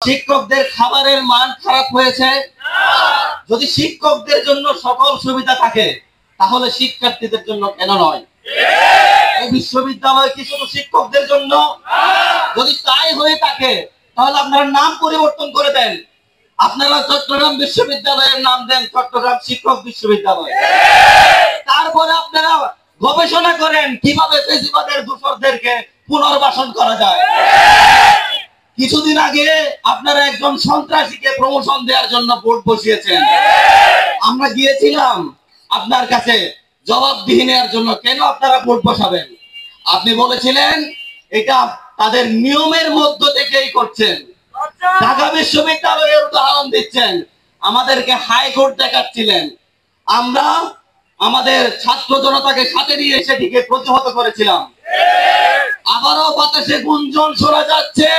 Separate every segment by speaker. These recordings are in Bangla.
Speaker 1: শিক্ষকদের খাবারের মান খারাপ হয়েছে? যদি শিক্ষকদের জন্য সকল সুবিধা থাকে তাহলে শিক্ষার্থীদের জন্য কেন নয়? এই বিশ্ববিদ্যালয় কি শুধু শিক্ষকদের জন্য? যদি তাই হয়ে থাকে তাহলে আপনারা নাম পরিবর্তন করে দেন। আপনারা চট্টগ্রাম বিশ্ববিদ্যালয়ের নাম দেন চট্টগ্রাম শিক্ষক বিশ্ববিদ্যালয়। তারপরে আপনারা গবেষণা করেন কিভাবে ফেসিবাদের দূষরদেরকে পুনর্বাসন করা যায়। কিছুদিন আগে আপনারা একজন সন্ত্রাসীকে প্রমোশন দেওয়ার জন্য বোর্ড বসিয়েছেন। আমরা গিয়েছিলাম আপনার কাছে জবাবদিহি নেওয়ার জন্য, কেন আপনারা বোর্ড বসাবেন? আপনি বলেছিলেন এটা তাদের নিয়মের মধ্য থেকেই করছেন। ঢাকা বিশ্ববিদ্যালয়ের উদাহরণ দিচ্ছেন, আমাদেরকে হাইকোর্ট দেখাচ্ছিলেন। আমরা আমাদের ছাত্র জনতাকে সাথে নিয়ে সেটিকে প্রতিহত করেছিলাম। আবারও বাতাসে গুঞ্জন শোনা যাচ্ছে,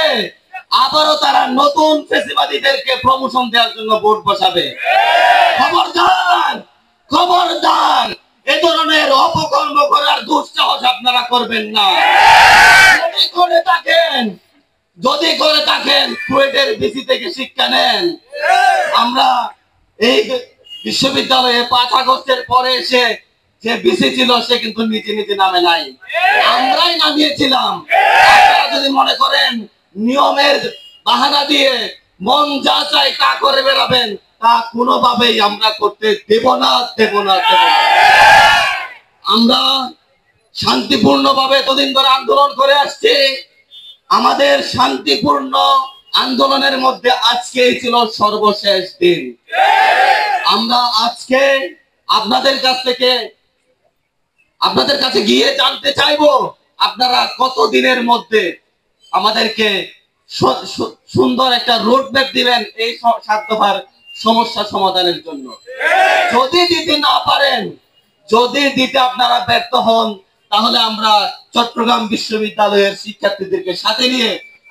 Speaker 1: আবারও তারা নতুন ফেসিবাদীদেরকে প্রমোশন দেওয়ার জন্য বোর্ড বসাবে। খবরদার, খবরদার, এ ধরনের অপকর্ম করার দুঃসাহস আপনারা করবেন না। যদি করে থাকেন কুয়েটের বিসি থেকে শিক্ষা নেন। আমরা এই বিশ্ববিদ্যালয়ে 5 আগস্টের পরে এসে যে বিসি ছিল সে কিন্তু নিজে নিজে নামে নাই, আমরাই নামিয়েছিলাম। আপনারা যদি মনে করেন নিয়মের বাহানা দিয়ে মন যা চাই তা করে বেড়াবেন, তা কোনোভাবেই আমরা করতে দেব না, দেব না, দেব না। আমরা শান্তিপূর্ণভাবে এতদিন ধরে আন্দোলন করে আসছি। আমাদের শান্তিপূর্ণ আন্দোলনের মধ্যে আজকেই ছিল সর্বশেষ দিন। আমরা আজকে আপনাদের কাছে গিয়ে জানতে চাইবো আপনারা কত দিনের মধ্যে আমাদেরকে সুন্দর একটা রোড ম্যাপ দিবেন এই 7 দফার সমস্যা সমাধানের জন্য। যদি দিতে না পারেন, যদি দিতে আপনারা ব্যর্থ হন, তাহলে আমরা চট্টগ্রাম বিশ্ববিদ্যালয়ের শিক্ষার্থীদেরকে সাথে নিয়ে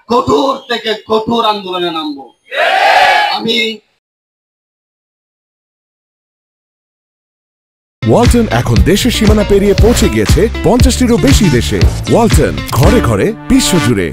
Speaker 1: কঠোর থেকে কঠোর আন্দোলনে নামবো।
Speaker 2: ওয়ালটন এখন দেশের সীমানা পেরিয়ে পৌঁছে গিয়েছে 50টিরও বেশি দেশে। ওয়ালটন, ঘরে ঘরে বিশ্বজুড়ে।